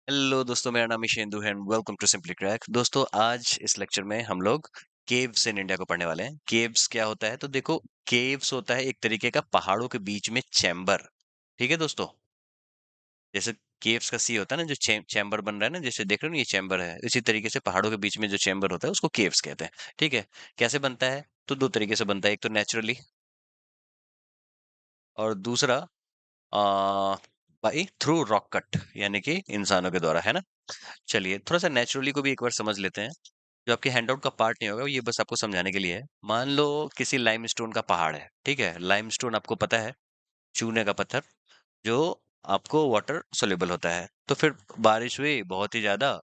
Hello दोस्तों, मेरा नाम ईशेंदु है and welcome to Simply Crack. दोस्तों, आज इस लेक्चर में हम लोग केव्स इन इंडिया को पढ़ने वाले हैं। केव्स क्या होता है? तो देखो, केव्स होता है एक तरीके का पहाड़ों के बीच में चैम्बर। ठीक है दोस्तों, जैसे केव्स का सी होता है ना, जो चैम्बर बन रहा है ना, जैसे देख रहे हो ना, ये चैम्बर है। इसी तरीके से पहाड़ों के बीच में जो चैम्बर होता है उसको केव्स कहते हैं। ठीक है, कैसे बनता है? तो दो तरीके से बनता है, एक तो नेचुरली और दूसरा बाई थ्रू रॉक कट, यानी कि इंसानों के द्वारा, है ना। चलिए, थोड़ा सा नेचुरली को भी एक बार समझ लेते हैं। जो आपके हैंडआउट का पार्ट नहीं होगा, ये बस आपको समझाने के लिए है। मान लो किसी लाइमस्टोन का पहाड़ है, ठीक है। लाइमस्टोन आपको पता है, चूने का पत्थर, जो आपको वाटर सोल्यूबल होता है। तो फिर बारिश हुई बहुत ही ज्यादा,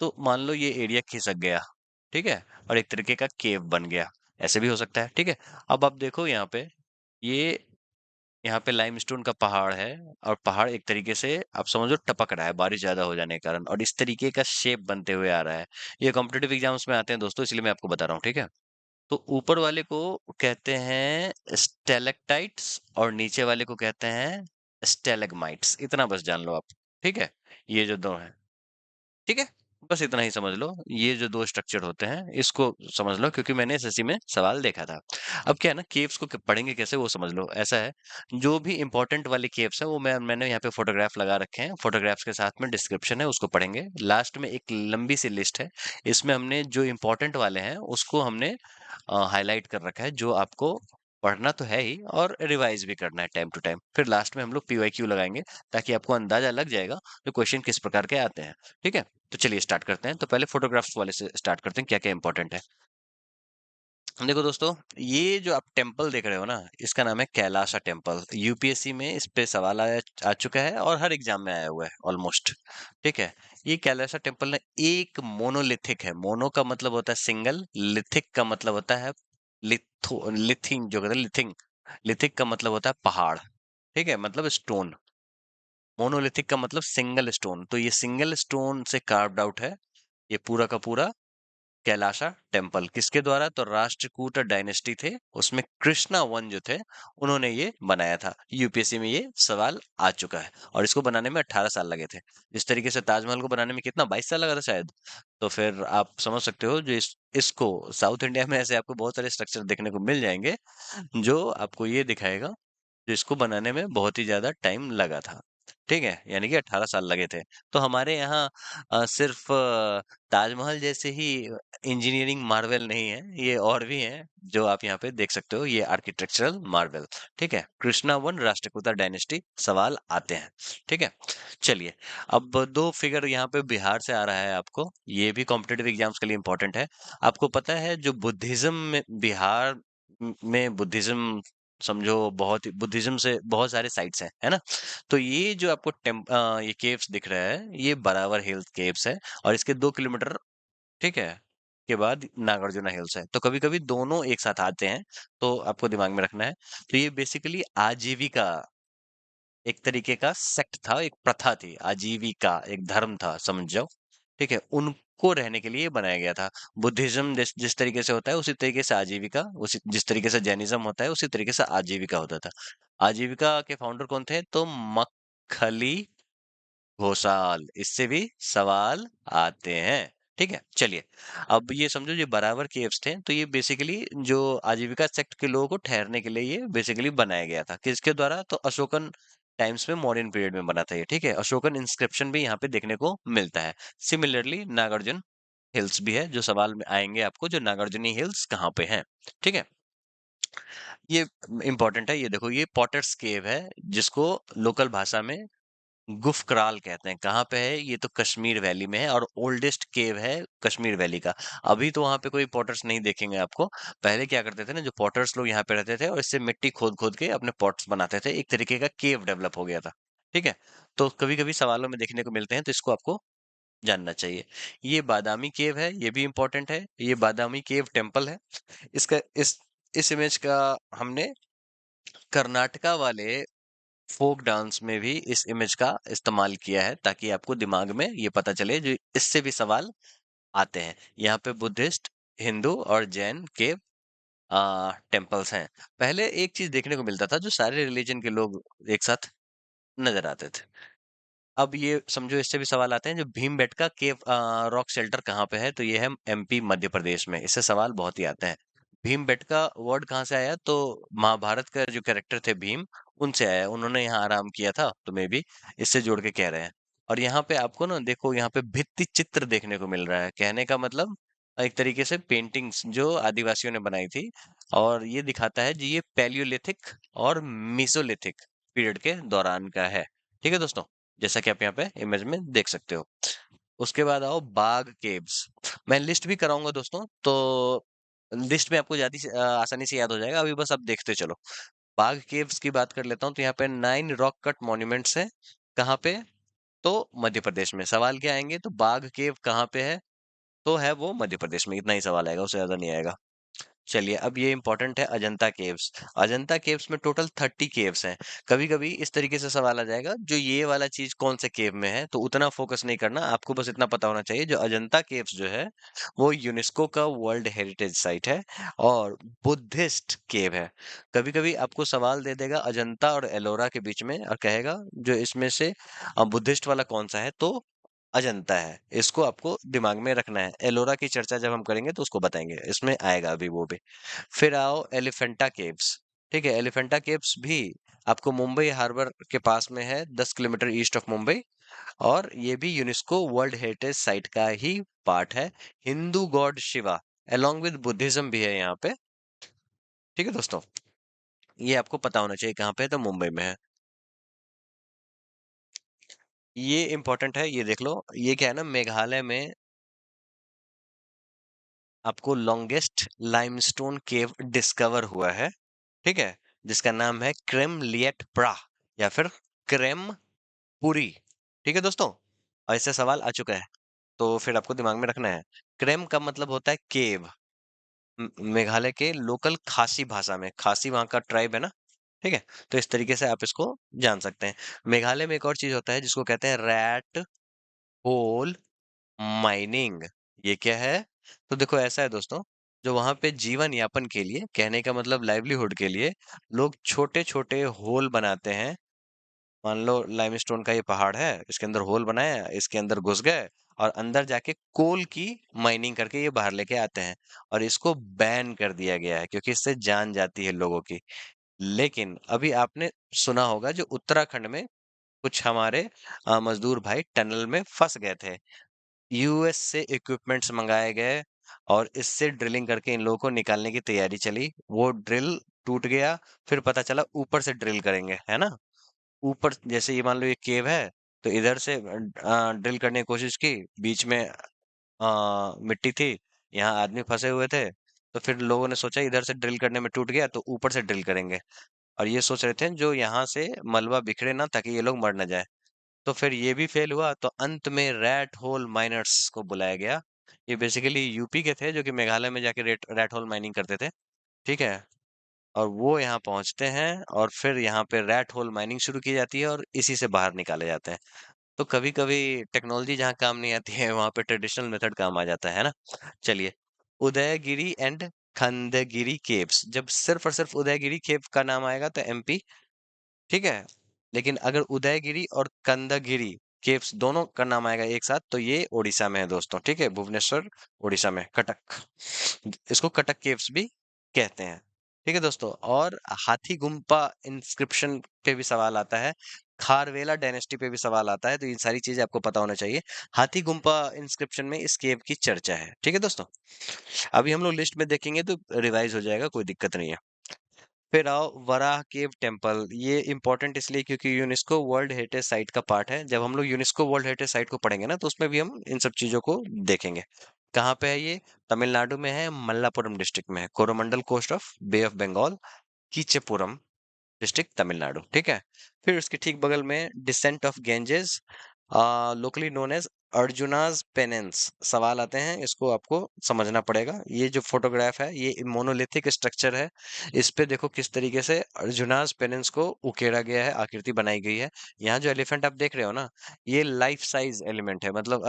तो मान लो ये एरिया खिसक गया, ठीक है, और एक तरीके का केव बन गया। ऐसे भी हो सकता है, ठीक है। अब आप देखो यहाँ पे, ये यहाँ पे लाइमस्टोन का पहाड़ है, और पहाड़ एक तरीके से आप समझो टपक रहा है बारिश ज्यादा हो जाने के कारण, और इस तरीके का शेप बनते हुए आ रहा है। ये कॉम्पिटेटिव एग्जाम्स में आते हैं दोस्तों, इसलिए मैं आपको बता रहा हूँ, ठीक है। तो ऊपर वाले को कहते हैं स्टेलेक्टाइट्स और नीचे वाले को कहते हैं स्टेलेगमाइट्स। इतना बस जान लो आप, ठीक है। ये जो दो हैं, ठीक है, बस इतना ही समझ लो। ये जो दो स्ट्रक्चर होते हैं इसको समझ लो, क्योंकि मैंने एसएससी में सवाल देखा था। अब क्या है ना, केव्स को पढ़ेंगे कैसे वो समझ लो। ऐसा है, जो भी इंपॉर्टेंट वाले केव्स है वो मैंने यहाँ पे फोटोग्राफ लगा रखे हैं। फोटोग्राफ्स के साथ में डिस्क्रिप्शन है, उसको पढ़ेंगे। लास्ट में एक लंबी सी लिस्ट है, इसमें हमने जो इंपॉर्टेंट वाले हैं उसको हमने हाईलाइट कर रखा है, जो आपको पढ़ना तो है ही और रिवाइज भी करना है टाइम टू टाइम। फिर लास्ट में हम लोग पीवाईक्यू लगाएंगे, ताकि आपको अंदाजा लग जाएगा तो क्वेश्चन किस प्रकार के आते हैं। ठीक है, तो चलिए स्टार्ट करते हैं। तो पहले फोटोग्राफ्स वाले से स्टार्ट करते हैं, क्या क्या इंपॉर्टेंट है। देखो दोस्तों, ये जो आप टेम्पल देख रहे हो ना, इसका नाम है कैलाशा टेम्पल। यूपीएससी में इस पे सवाल आ चुका है, और हर एग्जाम में आया हुआ है ऑलमोस्ट। ठीक है, ये कैलाशा टेम्पल ना एक मोनोलिथिक है। मोनो का मतलब होता है सिंगल, लिथिक का मतलब होता है लिथिंग, जो कहते हैं लिथिंग। लिथिक का मतलब होता है पहाड़, ठीक है, मतलब स्टोन। मोनोलिथिक का मतलब सिंगल स्टोन, तो ये सिंगल स्टोन से कार्व्ड आउट है ये पूरा का पूरा कैलाशा टेम्पल। किसके द्वारा? तो राष्ट्रकूट डायनेस्टी थे, उसमें कृष्णा वन जो थे, उन्होंने ये बनाया था। यूपीएससी में ये सवाल आ चुका है, और इसको बनाने में 18 साल लगे थे। जिस तरीके से ताजमहल को बनाने में कितना 22 साल लगा था शायद। तो फिर आप समझ सकते हो, जो इसको साउथ इंडिया में ऐसे आपको बहुत सारे स्ट्रक्चर देखने को मिल जाएंगे, जो आपको ये दिखाएगा, जो इसको बनाने में बहुत ही ज्यादा टाइम लगा था। ठीक है, यानी कि 18 साल लगे थे। तो हमारे यहाँ सिर्फ ताजमहल जैसे ही इंजीनियरिंग मार्वल नहीं है, ये और भी हैं जो आप यहाँ पे देख सकते हो, ये आर्किटेक्चरल मार्वल। ठीक है, कृष्णा वन, राष्ट्रकूटा डायनेस्टी, सवाल आते हैं। ठीक है, चलिए। अब दो फिगर यहाँ पे बिहार से आ रहा है आपको, ये भी कॉम्पिटेटिव एग्जाम्स के लिए इंपॉर्टेंट है। आपको पता है, जो बुद्धिज्म में बिहार में बुद्धिज्म, समझो बहुत ही बुद्धिज्म से बहुत सारे साइट्स हैं, है ना। तो ये जो आपको ये केव्स दिख रहा है, ये बराबर हिल्स केव्स है, और इसके 2 किलोमीटर, ठीक है, के बाद नागार्जुना हिल्स है। तो कभी कभी दोनों एक साथ आते हैं, तो आपको दिमाग में रखना है। तो ये बेसिकली आजीविका, एक तरीके का सेक्ट था, एक प्रथा थी, आजीविका एक धर्म था, समझ जाओ। ठीक है, उनको रहने के लिए बनाया गया था। बुद्धिज्म जिस जिस तरीके से होता है उसी तरीके से आजीविका, उसी जिस तरीके से जैनिज्म होता है उसी तरीके से आजीविका होता था। आजीविका के फाउंडर कौन थे? तो मक्खली घोषाल। इससे भी सवाल आते हैं। ठीक है, चलिए। अब ये समझो, ये बराबर केव्स थे, तो ये बेसिकली जो आजीविका सेक्ट के लोगों को ठहरने के लिए ये बेसिकली बनाया गया था। किसके द्वारा? तो अशोकन टाइम्स में, मौर्यन पीरियड में बना था ये। ठीक है, अशोकन इंस्क्रिप्शन भी यहाँ पे देखने को मिलता है। सिमिलरली नागार्जुन हिल्स भी है, जो सवाल में आएंगे आपको, जो नागार्जुनी हिल्स कहाँ पे हैं। ठीक है, ये इंपॉर्टेंट है। ये देखो, ये पॉटर्स केव है, जिसको लोकल भाषा में गुफ कराल कहते हैं। कहाँ पे है? ये तो कश्मीर वैली में है, और ओल्डेस्ट केव है कश्मीर वैली का। अभी तो वहां पे कोई पॉटर्स नहीं देखेंगे आपको। पहले क्या करते थे ना, जो पॉटर्स लोग यहाँ पे रहते थे, और इससे मिट्टी खोद खोद के अपने पॉट्स बनाते थे, एक तरीके का केव डेवलप हो गया था। ठीक है, तो कभी कभी सवालों में देखने को मिलते हैं, तो इसको आपको जानना चाहिए। ये बादामी केव है, ये भी इंपॉर्टेंट है। ये बादामी केव टेम्पल है। इसका इस इमेज का हमने कर्नाटका वाले फोक डांस में भी इस इमेज का इस्तेमाल किया है, ताकि आपको दिमाग में ये पता चले, जो इससे भी सवाल आते हैं। यहाँ पे बुद्धिस्ट, हिंदू और जैन के टेम्पल्स हैं। पहले एक चीज देखने को मिलता था, जो सारे रिलीजन के लोग एक साथ नजर आते थे। अब ये समझो इससे भी सवाल आते हैं, जो भीमबेटका केव रॉक शेल्टर कहाँ पे है? तो ये है एमपी मध्य प्रदेश में। इससे सवाल बहुत ही आते हैं। भीमबेटका वर्ड कहाँ से आया? तो महाभारत का जो कैरेक्टर थे भीम, उनसे आया है। उन्होंने यहाँ आराम किया था, तो मे बी इससे जोड़ के कह रहे हैं। और यहाँ पे आपको ना देखो, यहाँ पे भित्ति चित्र देखने को मिल रहा है। कहने का मतलब एक तरीके से पेंटिंग्स जो आदिवासियों ने बनाई थी, और ये दिखाता है जी ये पैलियोलिथिक और मीसोलिथिक पीरियड के दौरान का है। ठीक है दोस्तों, जैसा कि आप यहाँ पे इमेज में देख सकते हो। उसके बाद आओ बाग केव्स। मैं लिस्ट भी कराऊंगा दोस्तों, तो लिस्ट में आपको ज्यादा आसानी से याद हो जाएगा। अभी बस आप देखते चलो। बाग केव्स की बात कर लेता हूँ, तो यहाँ पे 9 रॉक कट मॉन्यूमेंट्स है। कहाँ पे? तो मध्य प्रदेश में। सवाल क्या आएंगे? तो बाग केव कहाँ पे है? तो है वो मध्य प्रदेश में। इतना ही सवाल आएगा, उससे ज्यादा नहीं आएगा। चलिए, अब ये इंपॉर्टेंट है, अजंता केव्स। अजंता केव्स में टोटल 30 केव्स हैं। कभी कभी इस तरीके से सवाल आ जाएगा, जो ये वाला चीज कौन से केव में है, तो उतना फोकस नहीं करना आपको। बस इतना पता होना चाहिए, जो अजंता केव्स जो है वो यूनेस्को का वर्ल्ड हेरिटेज साइट है और बुद्धिस्ट केव है। कभी कभी आपको सवाल दे देगा अजंता और एलोरा के बीच में, और कहेगा जो इसमें से बुद्धिस्ट वाला कौन सा है, तो अजंता है। इसको आपको दिमाग में रखना है। एलोरा की चर्चा जब हम करेंगे तो उसको बताएंगे, इसमें आएगा अभी वो भी। फिर आओ एलिफेंटा केव्स। ठीक है, एलिफेंटा केव्स भी आपको मुंबई हार्बर के पास में है, 10 किलोमीटर ईस्ट ऑफ मुंबई। और ये भी यूनेस्को वर्ल्ड हेरिटेज साइट का ही पार्ट है। Hindu God Shiva along with Buddhism भी है यहाँ पे। ठीक है दोस्तों, ये आपको पता होना चाहिए कहाँ पे है, तो मुंबई में है। ये इंपॉर्टेंट है, ये देख लो। ये क्या है ना, मेघालय में आपको लॉन्गेस्ट लाइमस्टोन केव डिस्कवर हुआ है। ठीक है, जिसका नाम है क्रेम लिएट प्रा, या फिर क्रेम पुरी। ठीक है दोस्तों, और इससे सवाल आ चुका है, तो फिर आपको दिमाग में रखना है। क्रेम का मतलब होता है केव। मेघालय के लोकल खासी भाषा में, खासी वहाँ का ट्राइब है ना। ठीक है, तो इस तरीके से आप इसको जान सकते हैं। मेघालय में एक और चीज होता है जिसको कहते हैं रैट होल माइनिंग। ये क्या है? तो देखो ऐसा है दोस्तों, जो वहां पे जीवन यापन के लिए, कहने का मतलब लाइवलीहुड के लिए, लोग छोटे छोटे होल बनाते हैं। मान लो लाइमस्टोन का ये पहाड़ है, इसके अंदर होल बनाया, इसके अंदर घुस गए, और अंदर जाके कोल की माइनिंग करके ये बाहर लेके आते हैं। और इसको बैन कर दिया गया है, क्योंकि इससे जान जाती है लोगों की। लेकिन अभी आपने सुना होगा, जो उत्तराखंड में कुछ हमारे मजदूर भाई टनल में फंस गए थे। यूएस से इक्विपमेंट्स मंगाए गए, और इससे ड्रिलिंग करके इन लोगों को निकालने की तैयारी चली। वो ड्रिल टूट गया। फिर पता चला ऊपर से ड्रिल करेंगे, है ना। ऊपर जैसे ये मान लो ये केव है, तो इधर से ड्रिल करने की कोशिश की। बीच में मिट्टी थी, यहाँ आदमी फंसे हुए थे। तो फिर लोगों ने सोचा इधर से ड्रिल करने में टूट गया, तो ऊपर से ड्रिल करेंगे। और ये सोच रहे थे जो यहाँ से मलबा बिखरे ना, ताकि ये लोग मर ना जाए। तो फिर ये भी फेल हुआ, तो अंत में रैट होल माइनर्स को बुलाया गया। ये बेसिकली यूपी के थे, जो कि मेघालय में जाके रैट होल माइनिंग करते थे। ठीक है, और वो यहाँ पहुंचते हैं, और फिर यहाँ पे रैट होल माइनिंग शुरू की जाती है, और इसी से बाहर निकाले जाते हैं। तो कभी कभी टेक्नोलॉजी जहाँ काम नहीं आती है, वहां पे ट्रेडिशनल मेथड काम आ जाता है ना। चलिए, उदयगिरी एंड खंडगिरी केव्स। जब सिर्फ और सिर्फ उदयगिरी केव का नाम आएगा तो एमपी। ठीक है, लेकिन अगर उदयगिरी और कंदगिरी केव्स दोनों का नाम आएगा एक साथ, तो ये उड़ीसा में है दोस्तों। ठीक है, भुवनेश्वर उड़ीसा में, कटक। इसको कटक केव्स भी कहते हैं। ठीक है दोस्तों, और हाथी गुम्पा इंस्क्रिप्शन पे भी सवाल आता है। खारवेला डायनेस्टी पे भी सवाल आता है, तो ये सारी चीजें आपको पता होना चाहिए। हाथी गुम्पा इंस्क्रिप्शन में इस केव की चर्चा है। ठीक है दोस्तों, अभी हम लोग लिस्ट में देखेंगे तो रिवाइज हो जाएगा, कोई दिक्कत नहीं है। फिर आओ वराह केव टेम्पल। ये इंपॉर्टेंट इसलिए क्योंकि यूनेस्को वर्ल्ड हेरिटेज साइट का पार्ट है। जब हम लोग यूनेस्को वर्ल्ड हेरिटेज साइट को पढ़ेंगे ना, तो उसमें भी हम इन सब चीजों को देखेंगे। कहाँ पे है ये? तमिलनाडु में है, मल्लापुरम डिस्ट्रिक्ट में है, Coromandel coast of bay of Bengal, Kancheepuram district, Tamil Nadu. ठीक है, फिर उसके ठीक बगल में descent of Ganges, locally known as Arjuna's penance. सवाल आते हैं, इसको आपको समझना पड़ेगा। ये जो फोटोग्राफ है, ये मोनोलिथिक स्ट्रक्चर है। इस पे देखो किस तरीके से अर्जुनाज पेनेंस को उकेरा गया है, आकृति बनाई गई है। यहाँ जो एलिफेंट आप देख रहे हो ना, ये लाइफ साइज एलिमेंट है। मतलब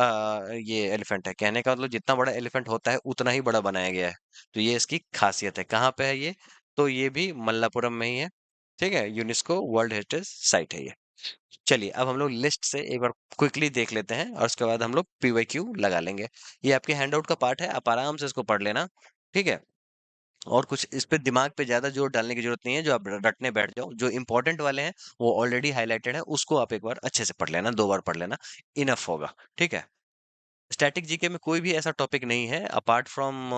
ये एलिफेंट है, कहने का मतलब जितना बड़ा एलिफेंट होता है उतना ही बड़ा बनाया गया है। तो ये इसकी खासियत है। कहाँ पे है ये? तो ये भी मल्लापुरम में ही है। ठीक है, यूनेस्को वर्ल्ड हेरिटेज साइट है ये। चलिए, अब हम लोग लिस्ट से एक बार क्विकली देख लेते हैं और उसके बाद हम लोग पीवाईक्यू लगा लेंगे। ये आपके हैंडआउट का पार्ट है, आप आराम से इसको पढ़ लेना, ठीक है? और कुछ इस पे दिमाग पे ज़्यादा जोर डालने की ज़रूरत नहीं है, जो आप र रटने बैठ जाओ। जो इम्पोर्टेंट वाले हैं, वो ऑलरेडी हाइलाइटेड है, उसको आप एक बार अच्छे से पढ़ लेना, 2 बार पढ़ लेना, इनफ होगा, ठीक है? स्टैटिक जीके में कोई भी ऐसा टॉपिक नहीं है अपार्ट फ्रॉम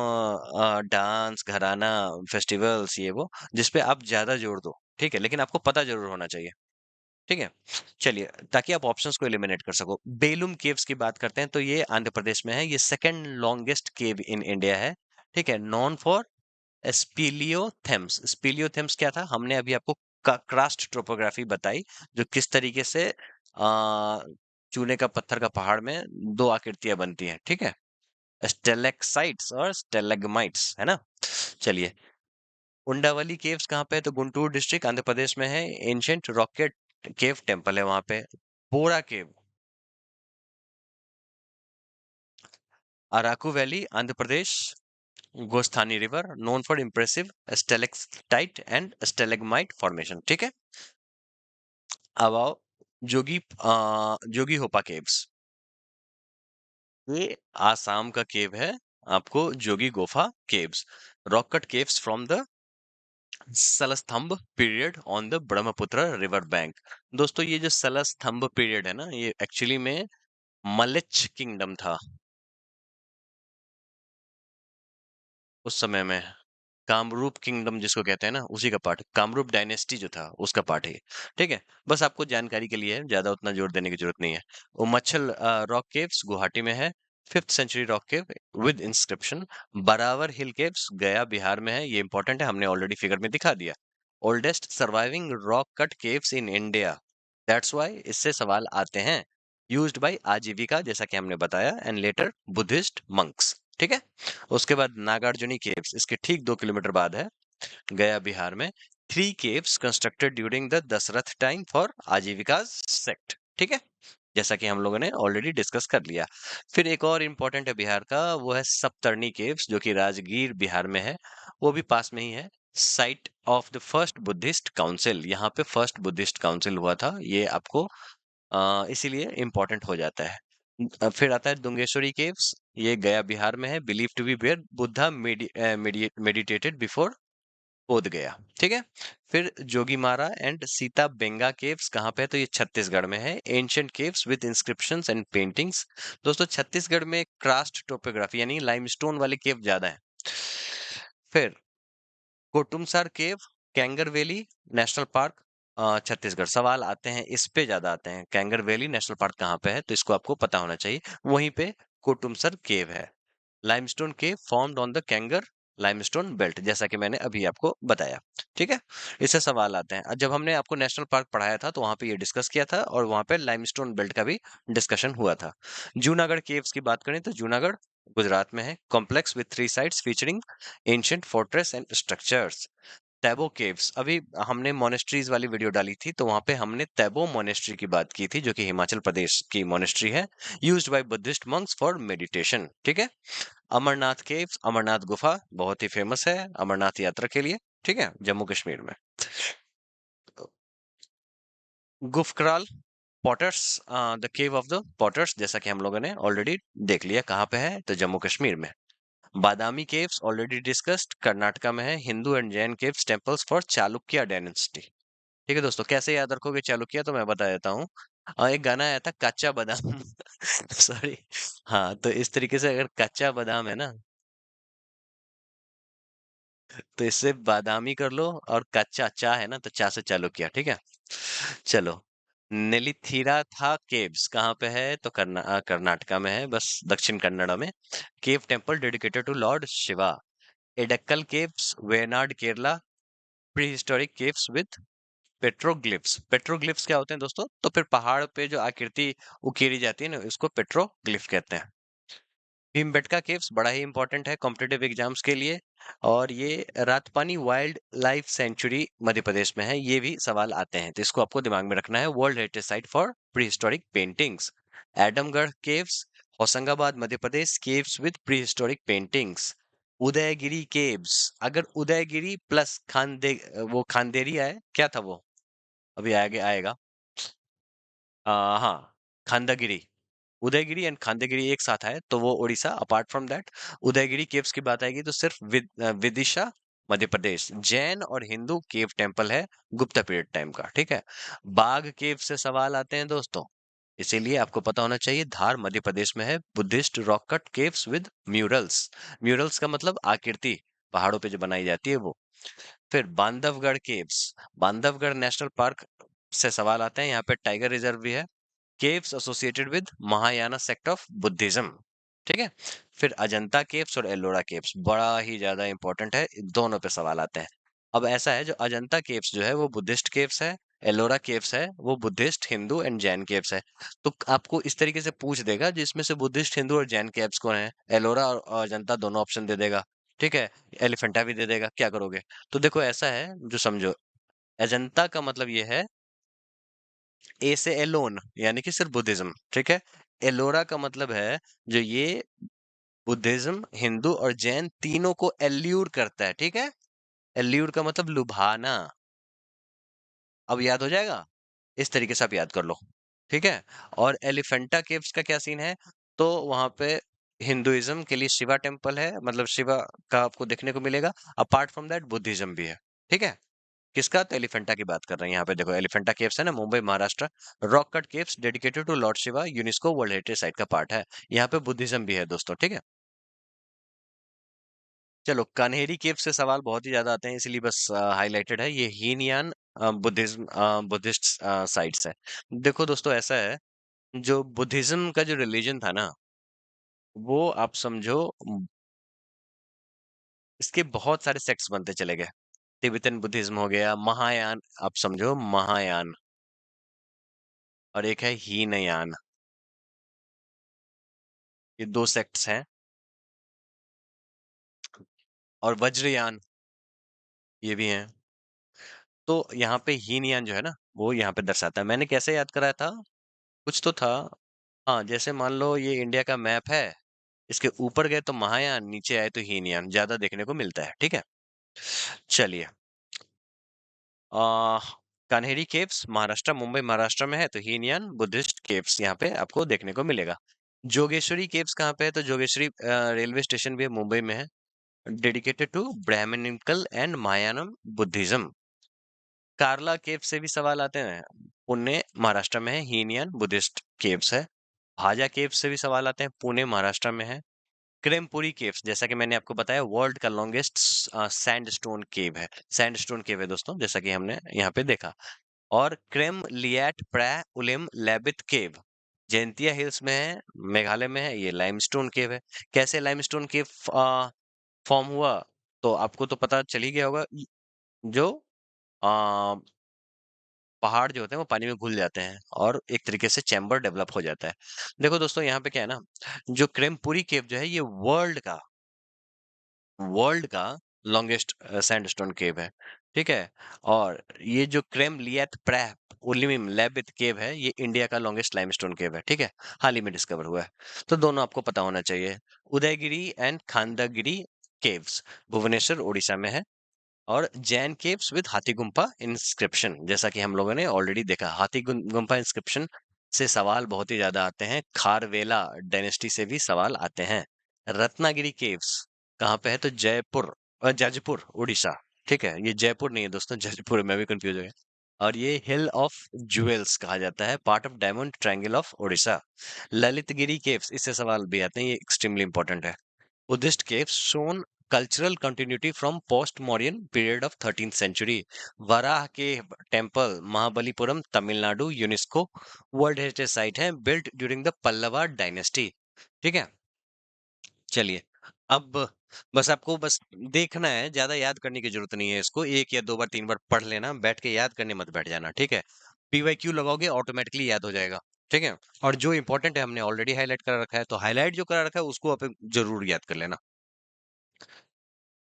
डांस, घराना, फेस्टिवल्स ये वो, जिस पे आप ज़्यादा जोर दो, ठीक है? लेकिन आपको पता ज़रूर होना चाहिए, ठीक है? चलिए, ताकि आप ऑप्शंस को एलिमिनेट कर सको। बेलूम केव्स की बात करते हैं, तो ये आंध्र प्रदेश में है, ये second longest cave in India है, ठीक है? Known for स्पीलियोथेम्स। स्पीलियोथेम्स क्या था? हमने अभी आपको क्रास्ट टोपोग्राफी बताई, जो किस तरीके से चूने का पत्थर का पहाड़ में 2 आकृतियाँ बनती हैं, ठीक है? स्टेलेक्साइट्स और स्टेलेग्माइट्स, है ना? चलिए, उंडावली केव्स कहाँ पे है? तो गुंटूर डिस्ट्रिक्ट आंध्र प्रदेश में है। एंशिएंट रॉकेट केव टेम्पल है वहाँ पे। Borra cave, Araku valley, Andhra Pradesh, Gosthani river, known for impressive stalactite and stalagmite formation, ठीक है? अब आओ जोगी होपा केव्स। ये आसाम का केव है, आपको Jogighopa caves, rock cut caves from the Salastambha period on the Brahmaputra river bank. दोस्तों, ये जो सलस्तंभ पीरियड है ना, ये एक्चुअली में मलच्छ किंगडम था उस समय में। कामरूप किंगडम जिसको कहते हैं ना, उसी का पार्ट, कामरूप डायनेस्टी जो था उसका पार्ट है ये, ठीक है? बस आपको जानकारी के लिए है, ज्यादा उतना जोर देने की जरूरत नहीं है। उमच्छल रॉक केव्स गुवाहाटी में है। 5th century rock cave with inscription. Barabar hill caves Gaya Bihar में है, ये इंपॉर्टेंट है, हमने ऑलरेडी फिगर में दिखा दिया। Oldest surviving rock cut caves in India, that's why इससे सवाल आते हैं। यूज्ड बाय आजीविका, जैसा कि हमने बताया, एंड लेटर बुद्धिस्ट मंक्स, ठीक है? उसके बाद नागार्जुनी केव्स, इसके ठीक 2 किलोमीटर बाद है, गया बिहार में। 3 caves constructed during the Dasharatha time for Ajivika sect, ठीक है? जैसा कि हम लोगों ने ऑलरेडी डिस्कस कर लिया। फिर एक और इम्पोर्टेंट है बिहार का, वो है सप्तरनी केव्स, जो कि राजगीर बिहार में है, वो भी पास में ही है। Site of the first Buddhist council, यहाँ पे फर्स्ट बुद्धिस्ट काउंसिल हुआ था, ये आपको इसीलिए इम्पोर्टेंट हो जाता है। फिर आता है दुंगेश्वरी केव्स, ये गया बिहार में है, believe to be where Buddha meditated before Bodh Gaya, ठीक है? फिर जोगीमारा एंड सीता बेंगा केव्स कहाँ पे है? तो ये छत्तीसगढ़ में है। Ancient caves with inscriptions and paintings. दोस्तों, छत्तीसगढ़ में क्रास्ट टोपोग्राफी यानी लाइमस्टोन वाले केव ज्यादा है। फिर कोटुमसार केव, कैंगर वैली नेशनल पार्क, छत्तीसगढ़। सवाल आते हैं, इस पे ज्यादा आते हैं, कैंगर वैली नेशनल पार्क कहाँ पे है, तो इसको आपको पता होना चाहिए। वहीं पे कोटुमसर केव है। Limestone cave formed on the Kanger limestone belt, जैसा कि मैंने अभी आपको बताया, ठीक है? इससे सवाल आते हैं। जब हमने आपको नेशनल पार्क पढ़ाया था, तो वहां पे ये डिस्कस किया था, और वहां पे लाइमस्टोन बेल्ट का भी डिस्कशन हुआ था। जूनागढ़ केव्स की बात करें, तो जूनागढ़ गुजरात में है। Complex with 3 sites featuring ancient fortress and structures. Tabo caves, अभी हमने मोनेस्ट्रीज वाली वीडियो डाली थी, तो वहां पे हमने तैबो मोनेस्ट्री की बात की थी, जो कि हिमाचल प्रदेश की मोनेस्ट्री है, used by Buddhist monks for meditation, ठीक है? अमरनाथ केव्स, अमरनाथ गुफा बहुत ही फेमस है अमरनाथ यात्रा के लिए, ठीक है, जम्मू कश्मीर में। Gufkral potters, the cave of the potters, जैसा कि हम लोगों ने ऑलरेडी देख लिया, कहाँ पे है? तो जम्मू कश्मीर में। बादामी केव्स ऑलरेडी डिस्कस्ड, कर्नाटका में है। Hindu and Jain caves temples for Chalukya dynasty, ठीक है दोस्तों? कैसे याद रखोगे चालुक्य, तो मैं बता देता हूँ। एक गाना आया था, कच्चा बादाम सॉरी। हाँ, तो इस तरीके से अगर कच्चा बादाम है ना, तो इससे बादामी कर लो, और कच्चा चा है ना, तो चा से चालू किया, ठीक है? चलो, नेलिथीरा था केव्स कहाँ पे है? तो कर्नाटका में है, बस दक्षिण कन्नड़ा में। Cave temple dedicated to lord Shiva. Edakkal caves, Wayanad Kerala. Prehistoric caves with petroglyphs. Petroglyphs क्या होते हैं दोस्तों? तो फिर पहाड़ पे जो आकृति उकेरी जाती है ना, इसको पेट्रोग्लिफ कहते हैं। भीमबेटका केव्स बड़ा ही इंपॉर्टेंट है कॉम्पिटेटिव एग्जाम्स के लिए, और ये रातपानी wild life sanctuary Madhya Pradesh में है, ये भी सवाल आते हैं, तो इसको आपको दिमाग में रखना है। World heritage site for pre historic paintings. Adamgarh caves, Hoshangabad Madhya Pradesh, caves with pre historic paintings. Udayagiri caves, अगर उदयगिरी प्लस वो खांदेरी आए, क्या था वो? अभी आगे आएगा। हाँ, खंडगिरी, उदयगिरी एंड खंडगिरी एक साथ आए तो वो Odisha. Apart from that Udayagiri caves की बात आएगी तो सिर्फ विदिशा मध्य प्रदेश। जैन और हिंदू केव टेम्पल है गुप्ता पीरियड टाइम का, ठीक है। बाघ केव से सवाल आते हैं दोस्तों, इसीलिए आपको पता होना चाहिए। धार मध्य प्रदेश में है। Buddhist rock cut caves with murals, murals का मतलब आकृति, पहाड़ों पे जो बनाई जाती है वो। फिर Bandhavgarh caves, Bandhavgarh national park से सवाल आते हैं, यहाँ पे टाइगर रिजर्व भी है। Caves associated with Mahayana sect of Buddhism, ठीक है। फिर अजंता केव्स और एलोरा केव्स बड़ा ही ज्यादा इंपॉर्टेंट है, दोनों पे सवाल आते हैं। अब ऐसा है, जो अजंता केव्स जो है वो बुद्धिस्ट केव्स है, एलोरा केव्स है वो Buddhist Hindu and Jain caves है। तो आपको इस तरीके से पूछ देगा जिसमें से बुद्धिस्ट हिंदू और जैन केव्स कौन है, एलोरा और अजंता दोनों ऑप्शन दे देगा, ठीक है। एलिफेंटा भी दे देगा, क्या करोगे? तो देखो ऐसा है, जो समझो, अजंता का मतलब ये है ए से एलोन, यानी कि सिर्फ बुद्धिज्म, ठीक है। एलोरा का मतलब है जो ये बुद्धिज्म, हिंदू और जैन तीनों को एल्यूर करता है, ठीक है। एल्यूर का मतलब लुभाना। अब याद हो जाएगा, इस तरीके से आप याद कर लो, ठीक है। और एलिफेंटा केव्स का क्या सीन है, तो वहां पे हिंदुइज्म के लिए शिवा टेम्पल है, मतलब शिवा का आपको देखने को मिलेगा। अपार्ट फ्रॉम दैट बुद्धिज्म भी है, ठीक है। किसका? तो एलिफेंटा की बात कर रहे हैं यहाँ पे। देखो एलिफेंटा केव्स है ना, Mumbai Maharashtra. Rock cut caves dedicated to lord Shiva, UNESCO world heritage site का पार्ट है। यहाँ पे बुद्धिज्म भी है दोस्तों, ठीक है। चलो, कन्हेरी केव से सवाल बहुत ही ज्यादा आते हैं, इसलिए बस हाईलाइटेड है। ये हीनयान बुद्धिज्म, बुद्धिस्ट साइट्स है। देखो दोस्तों ऐसा है, जो बुद्धिज्म का जो रिलीजन था ना, वो आप समझो, इसके बहुत सारे सेक्ट्स बनते चले गए। तिब्बतन बुद्धिज्म हो गया, महायान, आप समझो महायान, और एक है हीनयान। ये दो सेक्ट्स हैं। और वज्रयान, ये भी हैं। तो यहाँ पे हीनयान जो है ना, वो यहाँ पे दर्शाता है। मैंने कैसे याद कराया था, कुछ तो था। हाँ, जैसे मान लो ये इंडिया का मैप है, इसके ऊपर गए तो महायान, नीचे आए तो हीनयान ज्यादा देखने को मिलता है, ठीक है। चलिए, आ कान्हेरी केव्स महाराष्ट्र, मुंबई महाराष्ट्र में है, तो हीनयान बुद्धिस्ट केव्स यहाँ पे आपको देखने को मिलेगा। जोगेश्वरी केव्स कहाँ पे है, तो जोगेश्वरी रेलवे स्टेशन भी है, मुंबई में है। Dedicated to Brahmanical and Mahayana Buddhism. Karla cave से भी सवाल आते हैं, पुणे महाराष्ट्र में है, हीनयान बुद्धिस्ट केव्स है। भाजा केव से भी सवाल आते हैं, पुणे महाराष्ट्र में है। क्रेमपुरी केव्स, जैसा कि मैंने आपको बताया, वर्ल्ड का लॉन्गेस्ट सैंडस्टोन केव है, सैंडस्टोन केव है दोस्तों, जैसा कि हमने यहाँ पे देखा। और क्रेम लियाट प्रा उलिम लेबित केव जैंतिया हिल्स में है, मेघालय में है। ये लाइमस्टोन केव है। कैसे लाइमस्टोन केव फॉर्म हुआ, तो आपको तो पता चल ही गया होगा। जो पहाड़ जो होते हैं वो पानी में घुल जाते हैं और एक तरीके से चैम्बर डेवलप हो जाता है। देखो दोस्तों यहाँ पे क्या है ना, जो क्रेमपुरी केव जो है ये वर्ल्ड का लॉन्गेस्ट सैंडस्टोन केव है, ठीक है। और ये जो क्रेम लियात प्रैप उलिमिम लेबित केव है, ये इंडिया का लॉन्गेस्ट लाइमस्टोन केव है, ठीक है। हाल ही में डिस्कवर हुआ है, तो दोनों आपको पता होना चाहिए। उदयगिरी एंड खांदागिरी केव्स भुवनेश्वर उड़ीसा में है। और जैन केव्स विद हाथी गुम्फा इंस्क्रिप्शन, जैसा कि हम लोगों ने ऑलरेडी देखा, हाथी गुम्फा इंस्क्रिप्शन से सवाल बहुत ही ज्यादा आते हैं। खारवेला डायनेस्टी से भी सवाल आते हैं। रत्नागिरी केव्स कहाँ पे है, तो जयपुर, जाजपुर उड़ीसा, ठीक है। ये जयपुर नहीं है दोस्तों, जाजपुर में भी कंफ्यूज हो गया। और ये हिल ऑफ ज्वेल्स कहा जाता है, part of diamond triangle of Orissa. Lalitgiri caves, इससे सवाल भी आते हैं, ये एक्सट्रीमली इंपॉर्टेंट है। Buddhist caves shown cultural continuity from post-Mauryan period of 13th century. Varaha Cave Temple, Mahabalipuram, Tamil Nadu, UNESCO World Heritage Site है, built during the Pallava dynasty. ठीक है, चलिए। अब बस आपको बस देखना है, ज्यादा याद करने की जरूरत नहीं है। इसको एक या दो बार तीन बार पढ़ लेना, बैठ के याद करने मत बैठ जाना, ठीक है। पीवाईक्यू लगाओगे ऑटोमेटिकली याद हो जाएगा, ठीक है। और जो इंपॉर्टेंट है हमने ऑलरेडी हाईलाइट कर रखा है, तो हाईलाइट जो करा रखा है उसको आप जरूर याद कर लेना।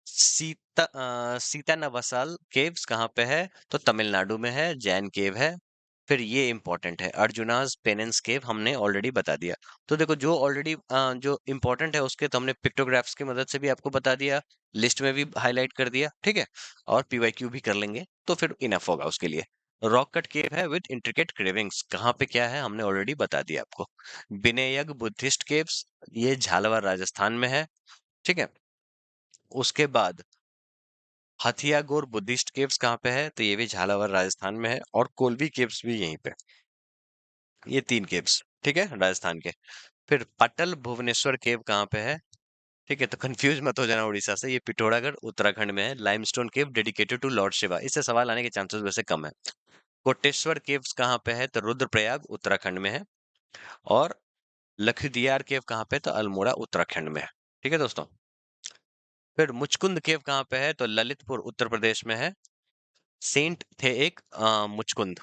सीता नवासाल केव्स कहाँ पे है, तो तमिलनाडु में है, जैन केव है। फिर ये इंपॉर्टेंट है, अर्जुनास पेनेंस केव हमने ऑलरेडी बता दिया। तो देखो, जो ऑलरेडी जो इंपॉर्टेंट है उसके तो हमने पिक्टोग्राफ्स की मदद से भी आपको बता दिया, लिस्ट में भी हाईलाइट कर दिया, ठीक है। और पीवाईक्यू भी कर लेंगे तो फिर इनफ होगा उसके लिए। रॉक कट केव है विद इंट्रिकेट क्रेविंग्स, कहाँ पे क्या है हमने ऑलरेडी बता दिया आपको। विनयग बुद्धिस्ट केव्स, ये झालावाड़ राजस्थान में है, ठीक है। उसके बाद हथियागोर बुद्धिस्ट केव्स कहाँ पे है, तो ये भी झालावाड़ राजस्थान में है, और कोलवी केव्स भी यहीं पे। ये 3 केव्स, ठीक है, राजस्थान के। फिर पटल भुवनेश्वर केव कहाँ पे है, ठीक है, तो कंफ्यूज मत हो जाना उड़ीसा से, ये पिथौरागढ़ उत्तराखंड में है। Limestone cave dedicated to lord Shiva, इससे सवाल आने के चांसेस वैसे कम है। कोटेश्वर केव्स कहाँ पे है, तो रुद्रप्रयाग उत्तराखंड में है। और लखुदियार केव कहाँ पे, तो अल्मोड़ा उत्तराखंड में है, ठीक है दोस्तों। फिर मुचकुंद केव कहाँ पे है, तो ललितपुर उत्तर प्रदेश में है। सेंट थे एक मुचकुंद,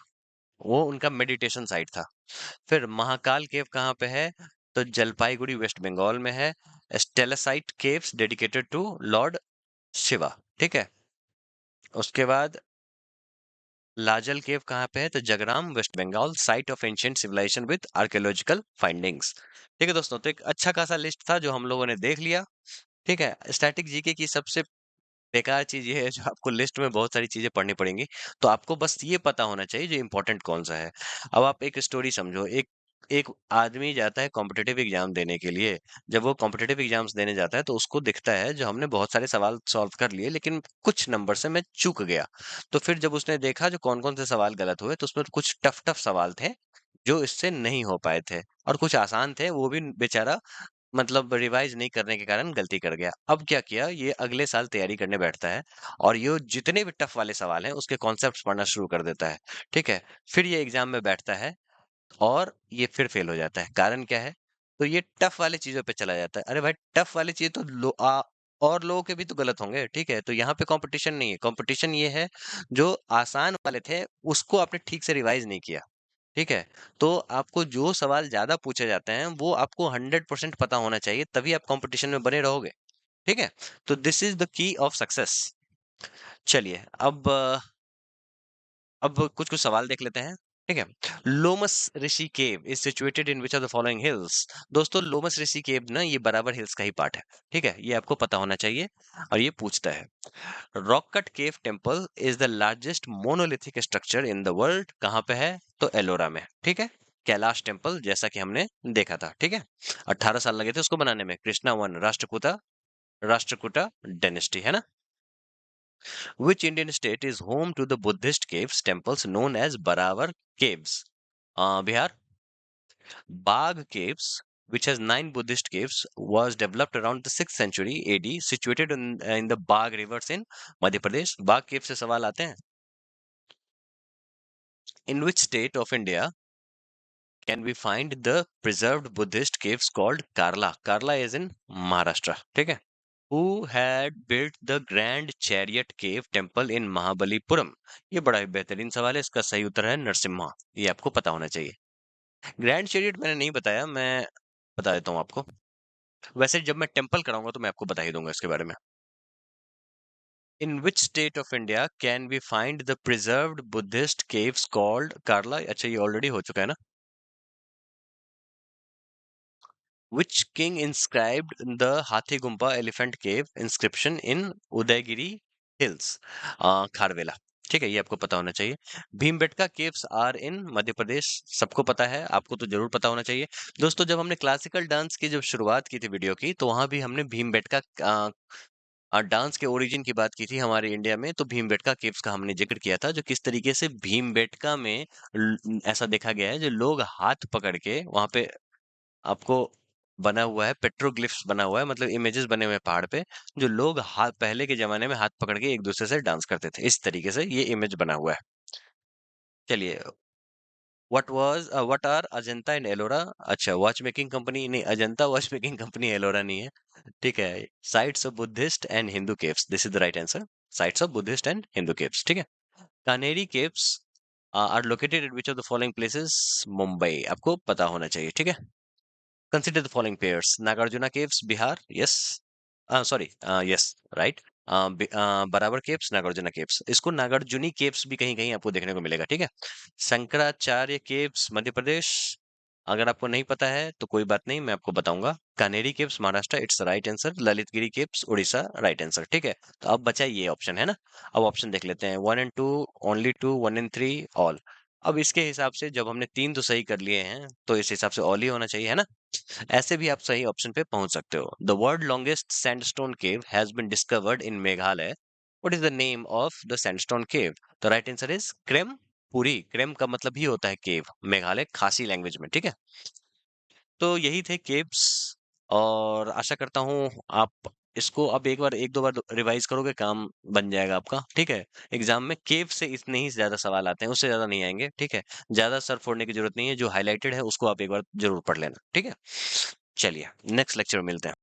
वो उनका मेडिटेशन साइट था। फिर महाकाल केव कहाँ पे है, तो जलपाईगुड़ी वेस्ट बंगाल में है। Stalactite caves dedicated to lord Shiva, ठीक है। उसके बाद लाजल केव कहाँ पे है, तो Jagram West Bengal, site of ancient civilisation with archaeological findings. ठीक है दोस्तों, तो एक अच्छा खासा लिस्ट था जो हम लोगों ने देख लिया। ठीक है, स्टैटिक जीके की सबसे बेकार चीज ये है जो आपको लिस्ट में बहुत सारी चीजें पढ़नी पड़ेंगी, तो आपको बस ये पता होना चाहिए जो इंपॉर्टेंट कौन सा है। अब आप एक स्टोरी समझो, एक एक आदमी जाता है कॉम्पिटिटिव एग्जाम देने के लिए। जब वो कॉम्पिटिटिव एग्जाम्स देने जाता है तो उसको दिखता है जो हमने बहुत सारे सवाल सॉल्व कर लिए लेकिन कुछ नंबर से मैं चूक गया। तो फिर जब उसने देखा जो कौन कौन से सवाल गलत हुए, तो उसमें कुछ टफ टफ सवाल थे जो इससे नहीं हो पाए थे, और कुछ आसान थे, वो भी बेचारा मतलब रिवाइज नहीं करने के कारण गलती कर गया। अब क्या किया, ये अगले साल तैयारी करने बैठता है और ये जितने भी टफ वाले सवाल हैं उसके कॉन्सेप्ट्स पढ़ना शुरू कर देता है। ठीक है, फिर ये एग्जाम में बैठता है और ये फिर फेल हो जाता है। कारण क्या है, तो ये टफ वाली चीजों पे चला जाता है। अरे भाई, टफ वाली चीज तो और लोगों के भी तो गलत होंगे, ठीक है। तो यहाँ पे कंपटीशन नहीं है, कंपटीशन ये है जो आसान वाले थे उसको आपने ठीक से रिवाइज नहीं किया। ठीक है, तो आपको जो सवाल ज्यादा पूछे जाते हैं वो आपको 100% पता होना चाहिए, तभी आप कंपटीशन में बने रहोगे। ठीक है, तो this is the key of success. चलिए अब कुछ कुछ सवाल देख लेते हैं। ठीक है, Lomas Rishi cave is situated in which of the following hills. दोस्तों, लोमस ऋषि केव ना ये बराबर हिल्स का ही पार्ट है। ठीक है, ये आपको पता होना चाहिए। और ये पूछता है, rock cut cave temple is the largest monolithic structure in the world, कहाँ पे है, तो एलोरा में। ठीक है, कैलाश टेम्पल जैसा कि हमने देखा था। ठीक है, 18 साल लगे थे उसको बनाने में। कृष्णा वन राष्ट्रकूटा डायनेस्टी, है ना। Which Indian state is home to the Buddhist caves temples known as Barawar Caves? Bihar. Bagh Caves, which has 9 Buddhist caves, was developed around the 6th century AD, situated in the Bagh rivers in Madhya Pradesh. Bagh Caves से सवाल आते हैं। In which state of India can we find the preserved Buddhist caves called Karla? Karla is in Maharashtra. ठीक है। Who had built the Grand Chariot Cave Temple in Mahabalipuram? ये बड़ा ही बेहतरीन सवाल है, इसका सही उत्तर है नरसिम्हा। ये आपको पता होना चाहिए। ग्रैंड चैरियट मैंने नहीं बताया, मैं बता देता हूँ आपको। वैसे जब मैं टेम्पल कराऊंगा तो मैं आपको बता ही दूंगा इसके बारे में। In which state of India can we find the preserved Buddhist caves called Karla? अच्छा, ये ऑलरेडी हो चुका है ना। Which king inscribed the Hathigumpa Elephant Cave inscription in Udaygiri Hills? Kharavela. ठीक है, ये आपको पता होना चाहिए। Bhimbetka caves are in Madhya Pradesh, सबको पता है, आपको तो जरूर पता होना चाहिए। दोस्तों, जब हमने क्लासिकल डांस की जब शुरुआत की थी वीडियो की, तो वहां भी हमने भीमबेटका डांस के ओरिजिन की बात की थी हमारे इंडिया में। तो भीमबेटका केव्स का हमने जिक्र किया था, जो किस तरीके से भीमबेटका में ऐसा देखा गया है जो लोग हाथ पकड़ के वहां पे आपको बना हुआ है, पेट्रोग्लिफ्स बना हुआ है, मतलब इमेजेस बने हुए हैं पहाड़ पे, जो लोग हाथ पहले के जमाने में हाथ पकड़ के एक दूसरे से डांस करते थे, इस तरीके से ये इमेज बना हुआ है। चलिए, what are Ajanta and Ellora? अच्छा, वॉच मेकिंग कंपनी नहीं, Ajanta watch making company, Ellora नहीं है। ठीक है, sites of Buddhist and Hindu caves, this is the right answer. Sites of Buddhist and Hindu caves, ठीक है। Kanheri caves are located at which of the following places? Mumbai, आपको पता होना चाहिए, ठीक है। Consider the following pairs. Nagarjuna Caves, Bihar. Yes. Sorry. Yes. Right. बराबर caves, Nagarjuna caves, इसको नागार्जुनी केव्स भी कहीं कहीं आपको देखने को मिलेगा। ठीक है। शंकराचार्य केव्स, मध्य प्रदेश। अगर आपको नहीं पता है तो कोई बात नहीं, मैं आपको बताऊंगा। Kanheri caves Maharashtra, it's right answer. Lalitgiri caves Orissa, right answer. ठीक है, तो अब बचा ये ऑप्शन है ना। अब ऑप्शन देख लेते हैं, 1 एंड 2, ओनली 2, 1 एंड 3, ऑल। अब इसके हिसाब से जब हमने तीन तो सही कर लिए हैं, तो इस हिसाब से ऑल ही होना चाहिए, है ना। ऐसे भी आप सही ऑप्शन पे पहुंच सकते हो। The world longest sandstone cave has been discovered in Meghalaya. What is the name of the sandstone cave? The right answer is Krem Puri. Krem का मतलब ही होता है केव, मेघालय खासी लैंग्वेज में। ठीक है, तो यही थे केव्स। और आशा करता हूँ आप इसको अब एक बार, एक दो बार रिवाइज करोगे, काम बन जाएगा आपका। ठीक है, एग्जाम में केव से इतने ही ज्यादा सवाल आते हैं, उससे ज्यादा नहीं आएंगे। ठीक है, ज्यादा सर फोड़ने की जरूरत नहीं है, जो हाईलाइटेड है उसको आप एक बार जरूर पढ़ लेना। ठीक है, चलिए नेक्स्ट लेक्चर में मिलते हैं।